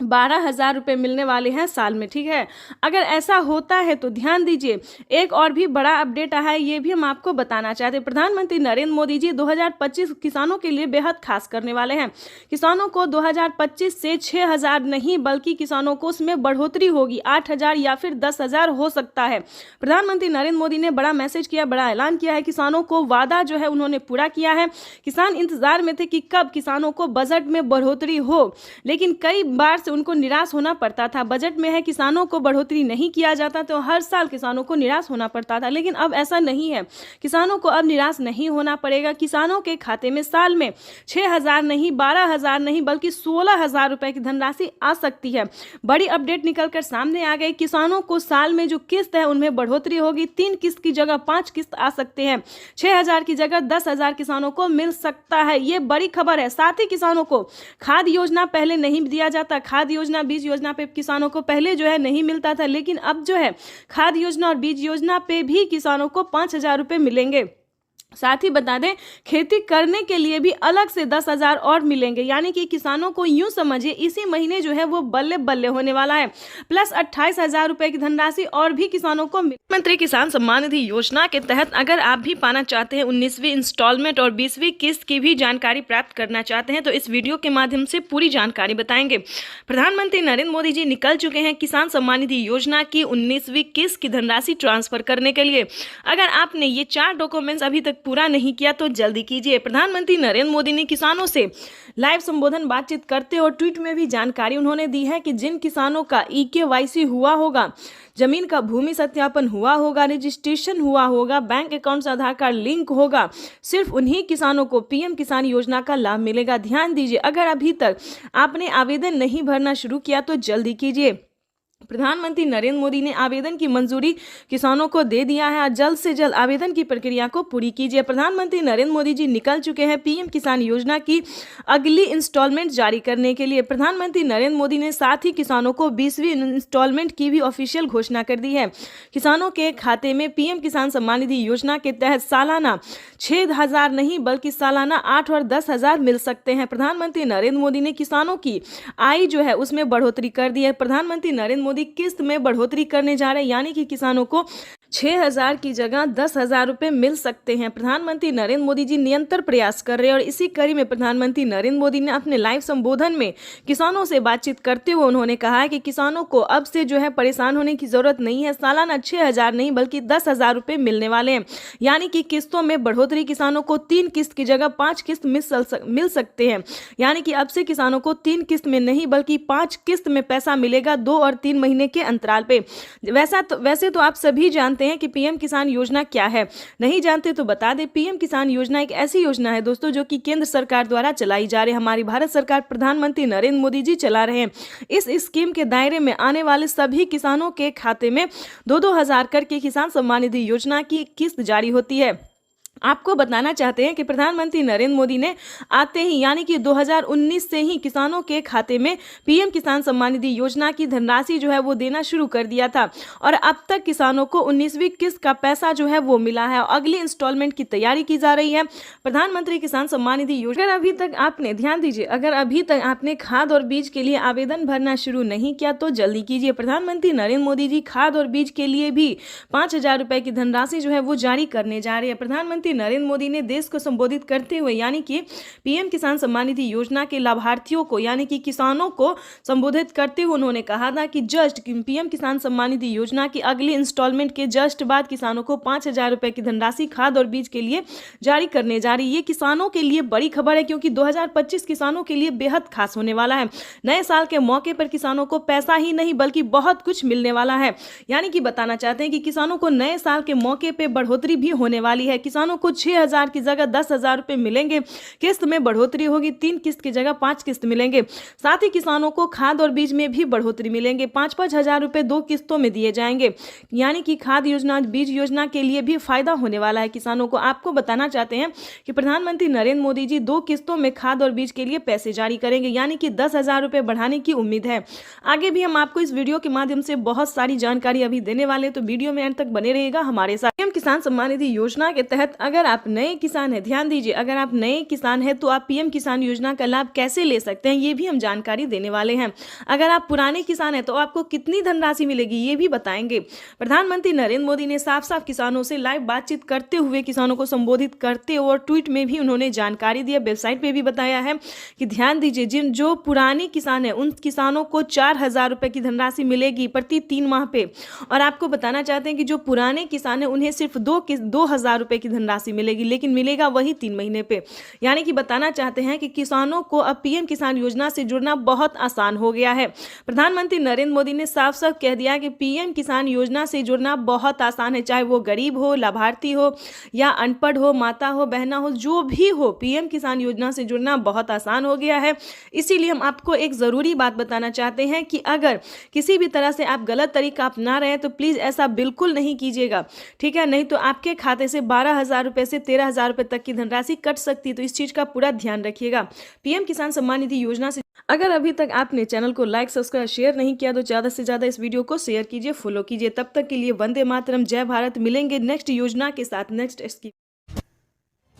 Speaker 3: 12,000 रुपये मिलने वाले हैं साल में, ठीक है। अगर ऐसा होता है तो ध्यान दीजिए, एक और भी बड़ा अपडेट आया है, ये भी हम आपको बताना चाहते हैं। प्रधानमंत्री नरेंद्र मोदी जी 2025 किसानों के लिए बेहद खास करने वाले हैं। किसानों को 2025 से 6,000 नहीं बल्कि किसानों को उसमें बढ़ोतरी होगी, 8,000 या फिर 10,000 हो सकता है। प्रधानमंत्री नरेंद्र मोदी ने बड़ा मैसेज किया, बड़ा ऐलान किया है। किसानों को वादा जो है उन्होंने पूरा किया है। किसान इंतजार में थे कि कब किसानों को बजट में बढ़ोतरी हो, लेकिन कई बार से उनको निराश होना पड़ता था। बजट में है किसानों को बढ़ोतरी नहीं किया जाता तो हर साल किसानों को निराश होना पड़ता था, लेकिन अब ऐसा नहीं है। किसानों को अब निराश नहीं होना पड़ेगा। किसानों के खाते में साल में 6,000 नहीं, 12,000 नहीं, बल्कि 16,000 रुपए की धनराशि आ सकती है। बड़ी अपडेट निकलकर सामने आ गई। किसानों को साल में जो किस्त है उनमें बढ़ोतरी होगी। 3 किस्त की जगह 5 किस्त आ सकते हैं। 6,000 की जगह 10,000 किसानों को मिल सकता है। ये बड़ी खबर है। साथ ही किसानों को खाद योजना पहले नहीं दिया जाता। खाद योजना, बीज योजना पे किसानों को पहले जो है नहीं मिलता था, लेकिन अब जो है खाद योजना और बीज योजना पे भी किसानों को 5,000 रुपए मिलेंगे। साथ ही बता दें, खेती करने के लिए भी अलग से 10,000 और मिलेंगे। यानी कि किसानों को यूं समझिए इसी महीने जो है वो बल्ले बल्ले होने वाला है। प्लस 28,000 रुपए की धनराशि और भी किसानों को प्रधानमंत्री किसान सम्मान निधि योजना के तहत अगर आप भी पाना चाहते हैं 19वीं इंस्टॉलमेंट और 20वीं किस्त की भी जानकारी प्राप्त करना चाहते हैं तो इस वीडियो के माध्यम से पूरी जानकारी बताएंगे। प्रधानमंत्री नरेंद्र मोदी जी निकल चुके हैं किसान सम्मान निधि योजना की 19वीं किस्त की धनराशि ट्रांसफर करने के लिए। अगर आपने ये 4 डॉक्यूमेंट्स अभी तक पूरा नहीं किया तो जल्दी कीजिए। प्रधानमंत्री नरेंद्र मोदी ने किसानों से लाइव संबोधन बातचीत करते और ट्वीट में भी जानकारी उन्होंने दी है कि जिन किसानों का EKYC हुआ होगा, जमीन का भूमि सत्यापन हुआ होगा, रजिस्ट्रेशन हुआ होगा, बैंक अकाउंट से आधार कार्ड लिंक होगा, सिर्फ उन्हीं किसानों को PM किसान योजना का लाभ मिलेगा। ध्यान दीजिए, अगर अभी तक आपने आवेदन नहीं भरना शुरू किया तो जल्दी कीजिए। प्रधानमंत्री नरेंद्र मोदी ने आवेदन की मंजूरी किसानों को दे दिया है। जल्द से जल्द आवेदन की प्रक्रिया को पूरी कीजिए। प्रधानमंत्री नरेंद्र मोदी जी निकल चुके हैं PM किसान योजना की अगली इंस्टॉलमेंट जारी करने के लिए। प्रधानमंत्री नरेंद्र मोदी ने साथ ही किसानों को 20वीं इंस्टॉलमेंट की भी ऑफिशियल घोषणा कर दी है। किसानों के खाते में PM किसान सम्मान निधि योजना के तहत सालाना 6,000 नहीं बल्कि सालाना 8 और 10,000 मिल सकते हैं। प्रधानमंत्री नरेंद्र मोदी ने किसानों की आय जो है उसमें बढ़ोतरी कर दी है। प्रधानमंत्री नरेंद्र मोदी किस्त में बढ़ोतरी करने जा रहे हैं, यानी कि किसानों को 6,000 की जगह 10,000 रुपए मिल सकते हैं। प्रधानमंत्री नरेंद्र मोदी जी निरंतर प्रयास कर रहे हैं और इसी कड़ी में प्रधानमंत्री नरेंद्र मोदी ने अपने लाइव संबोधन में किसानों से बातचीत करते हुए उन्होंने कहा है कि किसानों को अब से जो है परेशान होने की जरूरत नहीं है। सालाना 6,000 नहीं बल्कि 10,000 रुपए मिलने वाले हैं। यानी कि किस्तों में बढ़ोतरी, किसानों को 3 किस्त की जगह 5 किस्त मिल सकते हैं। यानी कि अब से किसानों को 3 किस्त में नहीं बल्कि 5 किस्त में पैसा मिलेगा 2 और 3 महीने के अंतराल पे। वैसे तो आप सभी जानते हैं कि PM किसान योजना क्या है। नहीं जानते तो बता दें, PM किसान योजना एक ऐसी योजना है दोस्तों जो कि केंद्र सरकार द्वारा चलाई जा रही है। हमारी भारत सरकार प्रधानमंत्री नरेंद्र मोदी जी चला रहे हैं। इस स्कीम के दायरे में आने वाले सभी किसानों के खाते में 2-2 हज़ार करके किसान सम्मान निधि योजना की किस्त जारी होती है। आपको बताना चाहते हैं कि प्रधानमंत्री नरेंद्र मोदी ने आते ही यानी कि 2019 से ही किसानों के खाते में PM किसान सम्मान निधि योजना की धनराशि जो है वो देना शुरू कर दिया था और अब तक किसानों को 19वीं किस्त का पैसा जो है वो मिला है और अगली इंस्टॉलमेंट की तैयारी की जा रही है। प्रधानमंत्री किसान सम्मान निधि योजना, अगर अभी तक आपने ध्यान दीजिए, अगर अभी तक आपने खाद और बीज के लिए आवेदन भरना शुरू नहीं किया तो जल्दी कीजिए। प्रधानमंत्री नरेंद्र मोदी जी खाद और बीज के लिए भी 5,000 रुपए की धनराशि जो है वो जारी करने जा रहे हैं। प्रधानमंत्री नरेंद्र मोदी ने देश को संबोधित करते हुए यानी कि PM किसान सम्मान निधि योजना के लाभार्थियों को यानी कि किसानों को संबोधित करते हुए उन्होंने कहा था कि जस्ट PM किसान सम्मान निधि योजना की अगली इंस्टॉलमेंट के जस्ट बाद किसानों को 5,000 रुपए की धनराशि खाद और बीज के लिए जारी करने जा रही है। ये किसानों के लिए बड़ी खबर है क्योंकि 2025 किसानों के लिए बेहद खास होने वाला है। नए साल के मौके पर किसानों को पैसा ही नहीं बल्कि बहुत कुछ मिलने वाला है। यानी कि बताना चाहते हैं कि किसानों को नए साल के मौके पर बढ़ोतरी भी होने वाली है। किसानों को 6,000 की जगह 10,000 रुपए मिलेंगे। किस्त में बढ़ोतरी होगी, 3 किस्त की जगह 5 किस्त मिलेंगे। साथ ही किसानों को खाद और बीज में भी बढ़ोतरी मिलेंगे। 5-5 हज़ार रुपए 2 किस्तों में दिए जाएंगे। यानी कि खाद योजना, बीज योजना के लिए भी फायदा होने वाला है किसानों को। आपको बताना चाहते हैं कि प्रधानमंत्री नरेंद्र मोदी जी 2 किस्तों में खाद और बीज के लिए पैसे जारी करेंगे, यानी कि 10,000 रुपए बढ़ाने की उम्मीद है। आगे भी हम आपको इस वीडियो के माध्यम से बहुत सारी जानकारी अभी देने वाले हैं, तो वीडियो में अंत तक बने रहेगा हमारे साथ। PM किसान सम्मान निधि योजना के तहत अगर आप नए किसान है, ध्यान दीजिए, अगर आप नए किसान हैं तो आप PM किसान योजना का लाभ कैसे ले सकते हैं ये भी हम जानकारी देने वाले हैं। अगर आप पुराने किसान हैं तो आपको कितनी धनराशि मिलेगी ये भी बताएंगे। प्रधानमंत्री नरेंद्र मोदी ने साफ साफ किसानों से लाइव बातचीत करते हुए किसानों को संबोधित करते और ट्वीट में भी उन्होंने जानकारी दी, वेबसाइट पे भी बताया है कि ध्यान दीजिए, जो पुराने किसान हैं उन किसानों को 4,000 रुपए की धनराशि मिलेगी प्रति 3 माह पे। और आपको बताना चाहते हैं कि जो पुराने किसान हैं उन्हें सिर्फ 2,000 रुपए की धनराशि धनराशि मिलेगी, लेकिन मिलेगा वही 3 महीने पे। यानी कि बताना चाहते हैं कि किसानों को अब पीएम किसान योजना से जुड़ना बहुत आसान हो गया है। प्रधानमंत्री नरेंद्र मोदी ने साफ साफ कह दिया कि पीएम किसान योजना से जुड़ना बहुत आसान है, चाहे वो गरीब हो, लाभार्थी हो या अनपढ़ हो, माता हो, बहना हो, जो भी हो, पीएम किसान योजना से जुड़ना बहुत आसान हो गया है। इसीलिए हम आपको एक ज़रूरी बात बताना चाहते हैं कि अगर किसी भी तरह से आप गलत तरीका अपना रहे हैं तो प्लीज़ ऐसा बिल्कुल नहीं कीजिएगा, ठीक है? नहीं तो आपके खाते से 12,000 रुपये से 13,000 रुपये तक की धनराशि कट सकती है। तो इस चीज़ का पूरा ध्यान रखिएगा। पीएम किसान सम्मान निधि योजना से अगर अभी तक आपने चैनल को लाइक, सब्सक्राइब, शेयर नहीं किया तो ज़्यादा से ज़्यादा इस वीडियो को शेयर कीजिए, फॉलो कीजिए। तब तक के लिए वंदे मातरम, जय भारत। मिलेंगे नेक्स्ट योजना के साथ, नेक्स्ट स्कीम।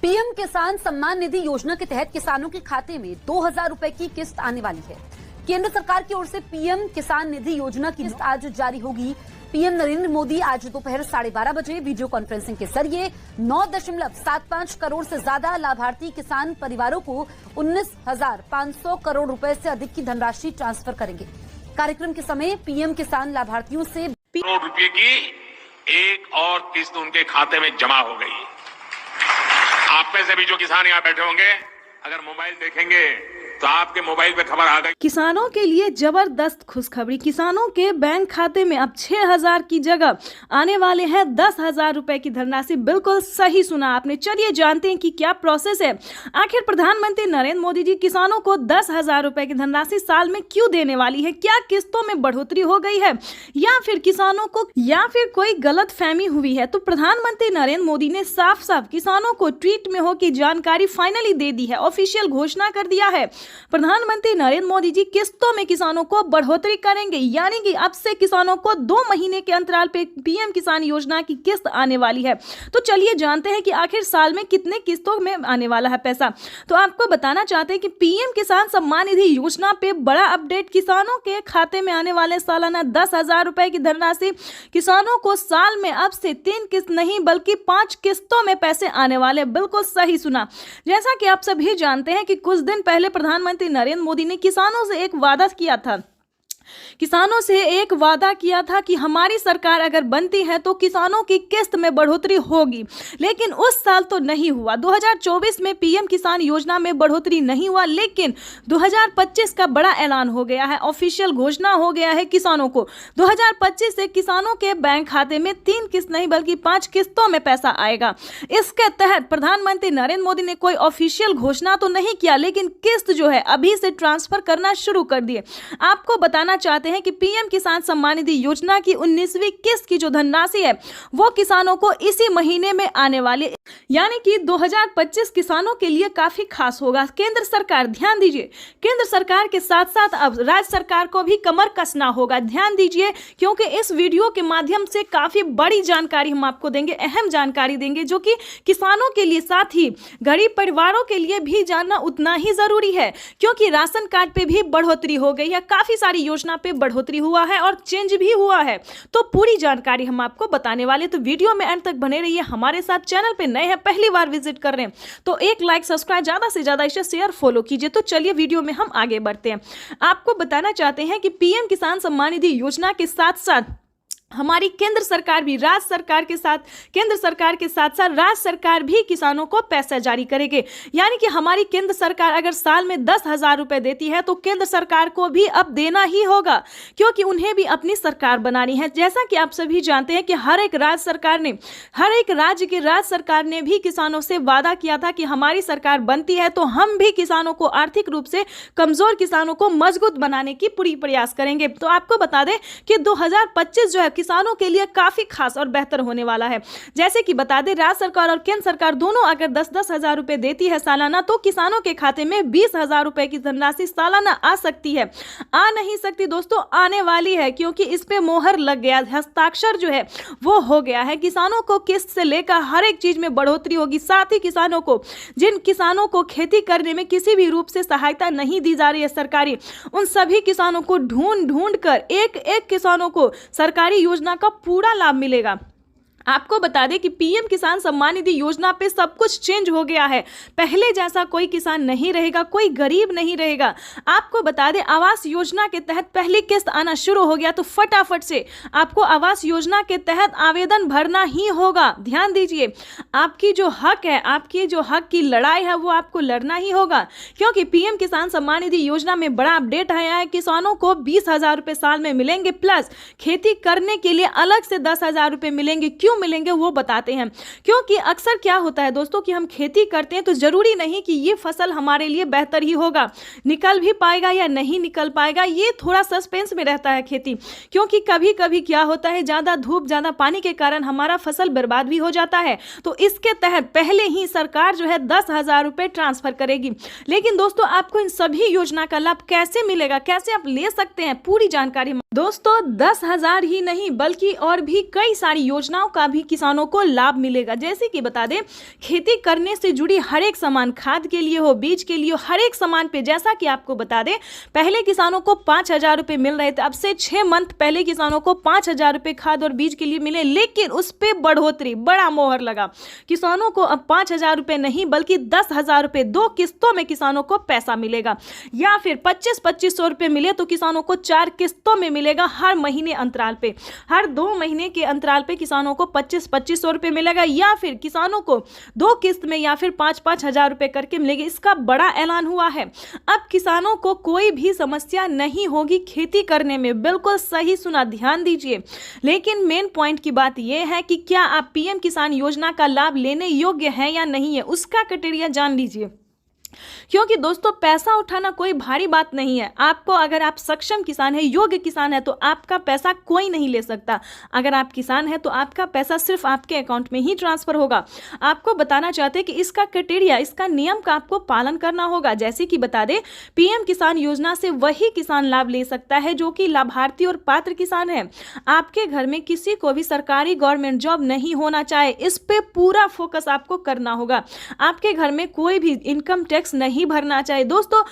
Speaker 9: पीएम किसान सम्मान निधि योजना के तहत किसानों के खाते में 2,000 रुपए की किस्त आने वाली है। केंद्र सरकार की ओर से पीएम किसान निधि योजना की किस्त आज जारी होगी। पीएम नरेंद्र मोदी आज दोपहर 12:30 बजे वीडियो कॉन्फ्रेंसिंग के जरिए 9.75 करोड़ से ज्यादा लाभार्थी किसान परिवारों को 19,500 करोड़ रुपए से अधिक की धनराशि ट्रांसफर करेंगे। कार्यक्रम के समय पीएम किसान लाभार्थियों से
Speaker 5: करोड़ रुपए की एक और किस्त उनके खाते में जमा हो गई। आप में से भी जो किसान यहाँ बैठे होंगे, अगर मोबाइल देखेंगे तो आपके मोबाइल पे खबर आ गई।
Speaker 3: किसानों के लिए जबरदस्त खुशखबरी। किसानों के बैंक खाते में अब 6,000 की जगह आने वाले हैं 10,000 रुपए की धनराशि। बिल्कुल सही सुना आपने। चलिए जानते हैं कि क्या प्रोसेस है। आखिर प्रधानमंत्री नरेंद्र मोदी जी किसानों को 10,000 रुपए की धनराशि साल में क्यों देने वाली है? क्या किस्तों में बढ़ोतरी हो गई है या फिर किसानों को कोई गलत फहमी हुई है? तो प्रधानमंत्री नरेंद्र मोदी ने साफ साफ किसानों को ट्वीट में हो की जानकारी फाइनली दे दी है, ऑफिशियल घोषणा कर दिया है। प्रधानमंत्री नरेंद्र मोदी जी किस्तों में किसानों को बढ़ोतरी करेंगे, यानी कि अब से किसानों को 2 महीने के अंतराल पे पीएम किसान योजना की किस्त आने वाली है। तो चलिए जानते हैं कि आखिर साल में कितने किस्तों में आने वाला है पैसा। तो आपको बताना चाहते हैं कि पीएम किसान सम्मान निधि योजना पे बड़ा अपडेट। किसानों के खाते में आने वाले सालाना 10,000 रुपए की धनराशि किसानों को साल में अब से 3 किस्त नहीं बल्कि 5 किस्तों में पैसे आने वाले। बिल्कुल सही सुना। जैसा कि आप सभी जानते हैं कि कुछ दिन पहले प्रधानमंत्री नरेंद्र मोदी ने किसानों से एक वादा किया था। किसानों से एक वादा किया था कि हमारी सरकार अगर बनती है तो किसानों की किस्त में बढ़ोतरी होगी, लेकिन उस साल तो नहीं हुआ। 2024 में पीएम किसान योजना में बढ़ोतरी नहीं हुआ, लेकिन 2025 का बड़ा ऐलान हो गया है, ऑफिशियल घोषणा हो गया है किसानों को। 2025 से किसानों के बैंक खाते में 3 किस्त नहीं बल्कि 5 किस्तों में पैसा आएगा। इसके तहत प्रधानमंत्री नरेंद्र मोदी ने कोई ऑफिशियल घोषणा तो नहीं किया, लेकिन किस्त जो है अभी से ट्रांसफर करना शुरू कर दिए। आपको बताना चाहते हैं कि पीएम किसान सम्मान निधि योजना की 19वीं किस्त की जो धनराशि है वो किसानों को इसी महीने में आने वाली, यानी कि 2025 किसानों के लिए काफी खास होगा। केंद्र सरकार, ध्यान दीजिए, केंद्र सरकार के साथ साथ अब राज्य सरकार को भी कमर कसना होगा। ध्यान दीजिए, क्योंकि इस वीडियो के माध्यम से काफी बड़ी जानकारी हम आपको देंगे, अहम जानकारी देंगे, जो कि किसानों के लिए साथ ही गरीब परिवारों के लिए भी जानना उतना ही जरूरी है, क्योंकि राशन कार्ड पे भी बढ़ोतरी हो गई है, काफी सारी योजना पे बढ़ोतरी हुआ है और चेंज भी हुआ है। तो पूरी जानकारी हम आपको बताने वाले, तो वीडियो में अंत तक बने रहिए हमारे साथ। चैनल पे नए हैं, पहली बार विजिट कर रहे हैं तो एक लाइक, सब्सक्राइब, ज्यादा से ज्यादा इसे शेयर, फॉलो कीजिए। तो चलिए वीडियो में हम आगे बढ़ते हैं। आपको बताना चाहते हैं कि पीएम किसान सम्मान निधि योजना के साथ साथ हमारी केंद्र सरकार भी राज्य सरकार के साथ, केंद्र सरकार के साथ साथ राज्य सरकार भी किसानों को पैसा जारी करेंगे। यानी कि हमारी केंद्र सरकार अगर साल में 10,000 रुपए देती है तो केंद्र सरकार को भी अब देना ही होगा, क्योंकि उन्हें भी अपनी सरकार बनानी है। जैसा कि आप सभी जानते हैं कि हर एक राज्य की राज्य सरकार ने भी किसानों से वादा किया था कि हमारी सरकार बनती है तो हम भी किसानों को, आर्थिक रूप से कमजोर किसानों को मजबूत बनाने की पूरी प्रयास करेंगे। तो आपको बता दें कि 2025 जो है किसानों के लिए काफी खास और बेहतर होने वाला है। जैसे कि बता दें, राज्य सरकार और केंद्र सरकार दोनों अगर 10-10 हजार रुपए देती है सालाना, तो किसानों के खाते में 20,000 रुपए की धनराशि सालाना आ सकती है। आ नहीं सकती दोस्तों, आने वाली है, क्योंकि इस पे मोहर लग गया, हस्ताक्षर जो है वो हो गया है। किसानों को किस्त से लेकर हर एक चीज में बढ़ोतरी होगी। साथ ही किसानों को, जिन किसानों को खेती करने में किसी भी रूप से सहायता नहीं दी जा रही है सरकारी, उन सभी किसानों को ढूंढ कर एक एक किसानों को सरकारी योजना का पूरा लाभ मिलेगा। आपको बता दें कि पीएम किसान सम्मान निधि योजना पे सब कुछ चेंज हो गया है। पहले जैसा कोई किसान नहीं रहेगा, कोई गरीब नहीं रहेगा। आपको बता दें आवास योजना के तहत पहली किस्त आना शुरू हो गया, तो फटाफट से आपको आवास योजना के तहत आवेदन भरना ही होगा। ध्यान दीजिए, आपकी जो हक है, आपकी जो हक की लड़ाई है वो आपको लड़ना ही होगा, क्योंकि पीएम किसान सम्मान निधि योजना में बड़ा अपडेट आया है। किसानों को 20,000 रुपए साल में मिलेंगे, प्लस खेती करने के लिए अलग से 10,000 रुपए मिलेंगे। क्यों मिलेंगे वो बताते हैं। क्योंकि अक्सर क्या होता है दोस्तों कि हम खेती करते हैं तो जरूरी नहीं कि ये फसल हमारे लिए बेहतर ही होगा, निकल भी पाएगा या नहीं निकल पाएगा, ये थोड़ा सस्पेंस में रहता है खेती। क्योंकि कभी कभी क्या होता है, ज्यादा धूप ज्यादा पानी के कारण हमारा फसल बर्बाद भी हो जाता है। तो इसके तहत पहले ही सरकार जो है 10,000 रुपए ट्रांसफर करेगी। लेकिन दोस्तों आपको इन सभी योजना का लाभ कैसे मिलेगा, कैसे आप ले सकते हैं, पूरी जानकारी दोस्तों 10,000 ही नहीं बल्कि और भी कई सारी योजनाओं का भी किसानों को लाभ मिलेगा। जैसे कि बता दें, खेती करने से जुड़ी हर एक सामान, खाद के लिए हो, बीज के लिए हो, हर एक सामान पे जैसा कि आपको बता दें पहले किसानों को 5,000 रुपए मिल रहे थे, अब से 6 मंथ पहले किसानों को 5,000 रुपए खाद और बीज के लिए मिले। लेकिन उस पर बढ़ोतरी, बड़ा मोहर लगा। किसानों को अब 5,000 रुपए नहीं बल्कि 10,000 रुपए 2 किस्तों में किसानों को पैसा मिलेगा, या फिर 25-2500 रुपए मिले तो किसानों को 4 किस्तों में मिलेगा। हर महीने अंतराल पे, हर 2 महीने के अंतराल पे किसानों को 25-2500 रुपए मिलेगा, या फिर किसानों को 2 किस्त में या फिर 5-5 हजार रुपए करके मिलेगी। इसका बड़ा ऐलान हुआ है। अब किसानों को कोई भी समस्या नहीं होगी खेती करने में। बिल्कुल सही सुना, ध्यान दीजिए। लेकिन मेन पॉइंट की बात यह है कि क्या आप पीएम किसान योजना का लाभ लेने योग्य हैं या नहीं है, उसका क्राइटेरिया जान लीजिए। क्योंकि दोस्तों पैसा उठाना कोई भारी बात नहीं है। आपको अगर आप सक्षम किसान है, योग्य किसान है, तो आपका पैसा कोई नहीं ले सकता। अगर आप किसान है तो आपका पैसा सिर्फ आपके अकाउंट में ही ट्रांसफर होगा। आपको बताना चाहते हैं कि इसका क्राइटेरिया, इसका नियम का आपको पालन करना होगा। जैसे कि बता दें, पीएम किसान योजना से वही किसान लाभ ले सकता है जो कि लाभार्थी और पात्र किसान है। आपके घर में किसी को भी सरकारी गवर्नमेंट जॉब नहीं होना चाहे, इस पे पूरा फोकस आपको करना होगा। आपके घर में कोई भी इनकम टैक्स नहीं भरना चाहिए। दोस्तों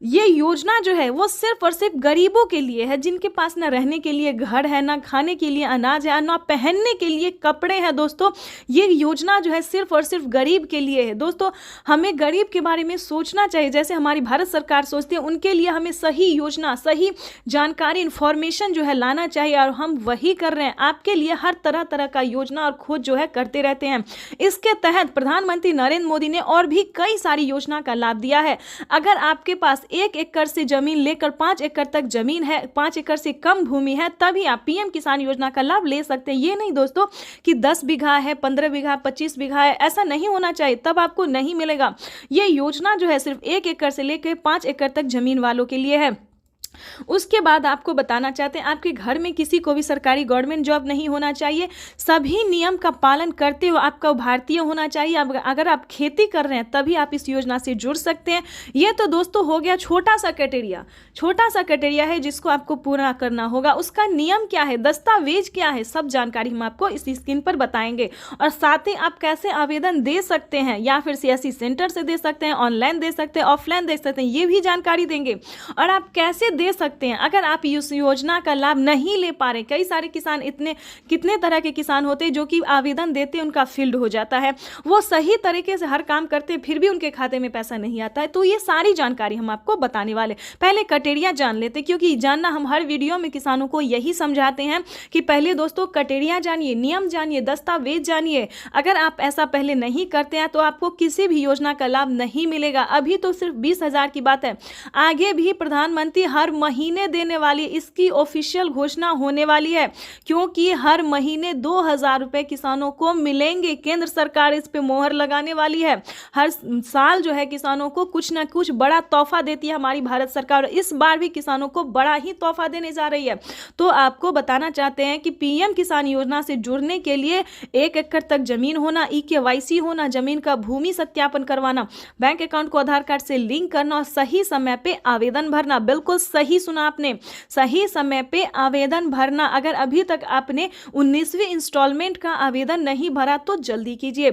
Speaker 3: ये योजना जो है वो सिर्फ और सिर्फ गरीबों के लिए है, जिनके पास ना रहने के लिए घर है, ना खाने के लिए अनाज है, ना पहनने के लिए कपड़े हैं। दोस्तों ये योजना जो है सिर्फ और सिर्फ गरीब के लिए है। दोस्तों हमें गरीब के बारे में सोचना चाहिए, जैसे हमारी भारत सरकार सोचती है। उनके लिए हमें सही योजना, सही जानकारी, इंफॉर्मेशन जो है लाना चाहिए, और हम वही कर रहे हैं। आपके लिए हर तरह तरह का योजना और खोज जो है करते रहते हैं। इसके तहत प्रधानमंत्री नरेंद्र मोदी ने और भी कई सारी योजना का लाभ दिया है। अगर आपके पास 1 एकड़ से जमीन लेकर 5 एकड़ तक जमीन है, 5 एकड़ से कम भूमि है, तभी आप पीएम किसान योजना का लाभ ले सकते हैं। ये नहीं दोस्तों कि 10 बीघा है, 15 बीघा, 25 बीघा है, ऐसा नहीं होना चाहिए, तब आपको नहीं मिलेगा। ये योजना जो है सिर्फ 1 एकड़ से लेकर 5 एकड़ तक जमीन वालों के लिए है। उसके बाद आपको बताना चाहते हैं, आपके घर में किसी को भी सरकारी गवर्नमेंट जॉब नहीं होना चाहिए। सभी नियम का पालन करते हुए आपका भारतीय होना चाहिए। अगर आप खेती कर रहे हैं तभी आप इस योजना से जुड़ सकते हैं। ये तो दोस्तों हो गया छोटा सा क्राइटेरिया है जिसको आपको पूरा करना होगा। उसका नियम क्या है, दस्तावेज क्या है, सब जानकारी हम आपको इस स्क्रीन पर बताएंगे। और साथ ही आप कैसे आवेदन दे सकते हैं, या फिर सीएससी सेंटर से दे सकते हैं, ऑनलाइन दे सकते हैं, ऑफलाइन दे सकते हैं, ये भी जानकारी देंगे। और आप कैसे दे सकते हैं अगर आप इस योजना का लाभ नहीं ले पा रहे। कई सारे किसान, कितने तरह के किसान होते हैं जो कि आवेदन देते उनका फील्ड हो जाता है, वो सही तरीके से हर काम करते फिर भी उनके खाते में पैसा नहीं आता है। तो ये सारी जानकारी हम आपको बताने वाले। पहले क्राइटेरिया जान लेते, क्योंकि जानना हम हर वीडियो में किसानों को यही समझाते हैं कि पहले दोस्तों क्राइटेरिया जानिए, नियम जानिए, दस्तावेज जानिए। अगर आप ऐसा पहले नहीं करते हैं तो आपको किसी भी योजना का लाभ नहीं मिलेगा। अभी तो सिर्फ 20,000 की बात है, आगे भी प्रधानमंत्री हर महीने देने वाली, इसकी ऑफिशियल घोषणा होने वाली है, क्योंकि हर महीने 2,000 रुपए किसानों को मिलेंगे। केंद्र सरकार इस पे मोहर लगाने वाली है। हर साल जो है किसानों को कुछ ना कुछ बड़ा तोहफा देती है हमारी भारत सरकार। इस बार भी किसानों को बड़ा ही तोहफा देने जा रही है। तो आपको बताना चाहते हैं कि पीएम किसान योजना से जुड़ने के लिए 1 एकड़ तक जमीन होना, EKYC होना, जमीन का भूमि सत्यापन करवाना, बैंक अकाउंट को आधार कार्ड से लिंक करना और सही समय पे आवेदन भरना। बिल्कुल सही सुना आपने, सही समय पे आवेदन भरना। अगर अभी तक आपने 19वीं इंस्टॉलमेंट का आवेदन नहीं भरा तो जल्दी कीजिए।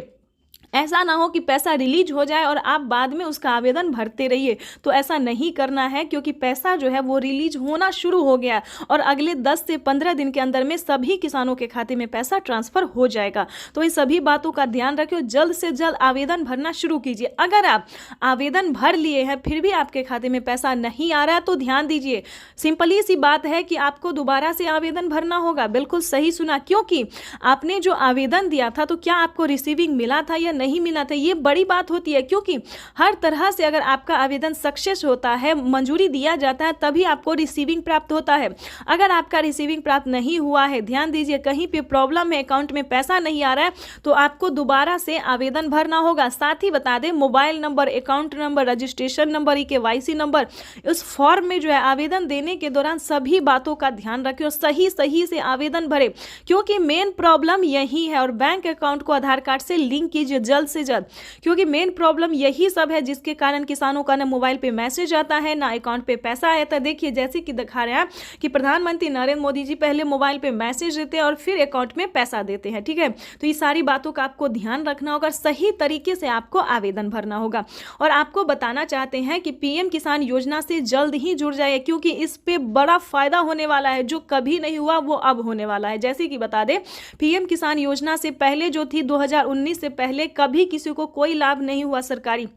Speaker 3: ऐसा ना हो कि पैसा रिलीज हो जाए और आप बाद में उसका आवेदन भरते रहिए। तो ऐसा नहीं करना है, क्योंकि पैसा जो है वो रिलीज होना शुरू हो गया और अगले 10 से 15 दिन के अंदर में सभी किसानों के खाते में पैसा ट्रांसफर हो जाएगा। तो इन सभी बातों का ध्यान रखिए, जल्द से जल्द आवेदन भरना शुरू कीजिए। अगर आप आवेदन भर लिए हैं फिर भी आपके खाते में पैसा नहीं आ रहा है तो ध्यान दीजिए, सिंपली सी बात है कि आपको दोबारा से आवेदन भरना होगा। बिल्कुल सही सुना, क्योंकि आपने जो आवेदन दिया था तो क्या आपको रिसीविंग मिला था या नहीं मिला था, ये बड़ी बात होती है। क्योंकि हर तरह से अगर आपका आवेदन सक्सेस होता है, मंजूरी दिया जाता है, तभी आपको रिसीविंग प्राप्त होता है। अगर आपका रिसीविंग प्राप्त नहीं हुआ है, ध्यान दीजिए, कहीं पे प्रॉब्लम है, अकाउंट में पैसा नहीं आ रहा है, तो आपको दोबारा से आवेदन भरना होगा। साथ ही बता दें, mobile number, account number, registration number, KYC number, उस फॉर्म में जो है आवेदन देने के दौरान सभी बातों का ध्यान रखें और सही से आवेदन भरें, क्योंकि मेन प्रॉब्लम यही है। और बैंक अकाउंट को आधार कार्ड से लिंक कीजिए जल्द से जल्द, क्योंकि मेन प्रॉब्लम यही सब है जिसके कारण किसानों का ना मोबाइल पे मैसेज आता है, ना अकाउंट पे पैसा आता है। देखिए, जैसे कि दिखा रहे हैं कि प्रधानमंत्री नरेंद्र मोदी जी पहले मोबाइल पे मैसेज देते हैं और फिर अकाउंट में पैसा देते हैं, ठीक है। तो ये सारी बातों का आपको ध्यान रखना होगा, सही तरीके से आपको आवेदन भरना होगा। और आपको बताना चाहते हैं कि PM किसान योजना से जल्द ही जुड़ जाइए, क्योंकि इस पे बड़ा फायदा होने वाला है, जो कभी नहीं हुआ वो अब होने वाला है। जैसे कि बता दें, PM किसान योजना से पहले जो थी 2019 से पहले कभी किसी को कोई लाभ नहीं हुआ सरकारी,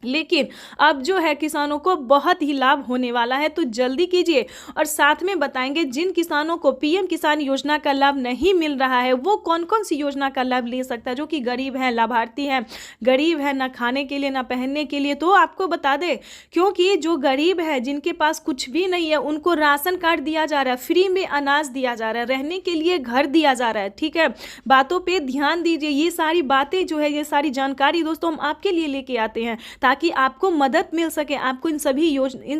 Speaker 3: लेकिन अब जो है किसानों को बहुत ही लाभ होने वाला है। तो जल्दी कीजिए। और साथ में बताएंगे जिन किसानों को PM किसान योजना का लाभ नहीं मिल रहा है वो कौन कौन सी योजना का लाभ ले सकता है, जो कि गरीब है, लाभार्थी है, गरीब है, ना खाने के लिए ना पहनने के लिए। तो आपको बता दें, क्योंकि जो गरीब है, जिनके पास कुछ भी नहीं है, उनको राशन कार्ड दिया जा रहा है, फ्री में अनाज दिया जा रहा है, रहने के लिए घर दिया जा रहा है, ठीक है। बातों पर ध्यान दीजिए। ये सारी बातें जो है, ये सारी जानकारी दोस्तों हम आपके लिए लेके आते हैं ताकि आपको मदद मिल सके, आपको इन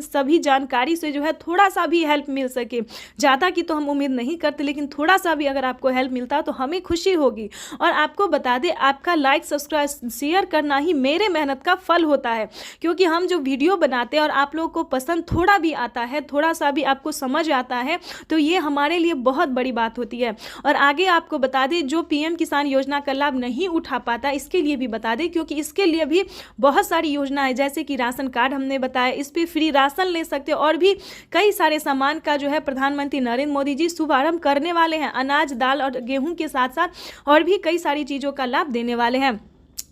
Speaker 3: सभी जानकारी से जो है थोड़ा सा भी हेल्प मिल सके। ज़्यादा की तो हम उम्मीद नहीं करते, लेकिन थोड़ा सा भी अगर आपको हेल्प मिलता तो हमें खुशी होगी। और आपको बता दें, आपका लाइक, सब्सक्राइब, शेयर करना ही मेरे मेहनत का फल होता है, क्योंकि हम जो वीडियो बनाते हैं और आप लोगों को पसंद थोड़ा भी आता है, थोड़ा सा भी आपको समझ आता है, तो ये हमारे लिए बहुत बड़ी बात होती है। और आगे आपको बता दें, जो PM किसान योजना का लाभ नहीं उठा पाता, इसके लिए भी बता दें, क्योंकि इसके लिए भी बहुत सारी योजना है, जैसे कि राशन कार्ड हमने बताया, इस पे फ्री राशन ले सकते हैं, और भी कई सारे सामान का जो है प्रधानमंत्री नरेंद्र मोदी जी शुभारंभ करने वाले हैं। अनाज, दाल और गेहूं के साथ साथ और भी कई सारी चीज़ों का लाभ देने वाले हैं।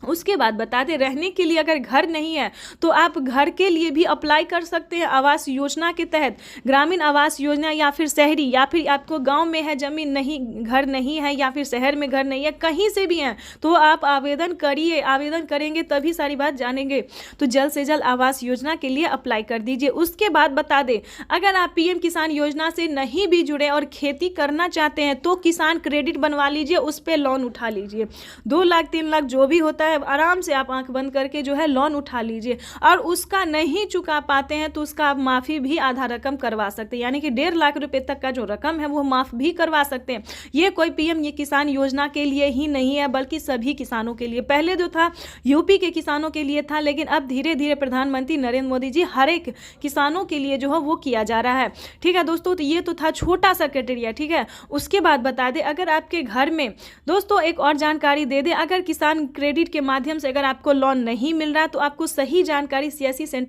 Speaker 3: उसके बाद बता दें, रहने के लिए अगर घर नहीं है तो आप घर के लिए भी अप्लाई कर सकते हैं आवास योजना के तहत, ग्रामीण आवास योजना, या फिर शहरी, या फिर आपको गांव में है जमीन नहीं, घर नहीं है, या फिर शहर में घर नहीं है, कहीं से भी हैं तो आप आवेदन करिए। आवेदन करेंगे तभी सारी बात जानेंगे। तो जल्द से जल्द आवास योजना के लिए अप्लाई कर दीजिए। उसके बाद बता दें, अगर आप PM किसान योजना से नहीं भी जुड़े और खेती करना चाहते हैं तो किसान क्रेडिट बनवा लीजिए, उस पर लोन उठा लीजिए। 2 लाख 3 लाख जो भी होता है, आराम से आप आंख बंद करके जो है लोन उठा लीजिए। और उसका नहीं चुका पाते हैं तो उसका आप माफ़ी भी आधा रकम करवा सकते हैं, यानी कि 1.5 लाख रुपए तक का जो रकम है वो माफ़ भी करवा सकते हैं। ये कोई PM ये किसान योजना के लिए ही नहीं है, बल्कि सभी किसानों के लिए। पहले जो था UP के किसानों के लिए था, लेकिन अब धीरे धीरे प्रधानमंत्री नरेंद्र मोदी जी हर एक किसानों के लिए जो है वो किया जा रहा है, ठीक है दोस्तों। तो ये तो था छोटा सा क्राइटेरिया, ठीक है। उसके बाद बता दें, अगर आपके घर में दोस्तों एक और जानकारी दे दें, अगर किसान क्रेडिट के माध्यम से अगर आपको लोन नहीं मिल रहा है तो आपको सही जानकारी CSC सेंटर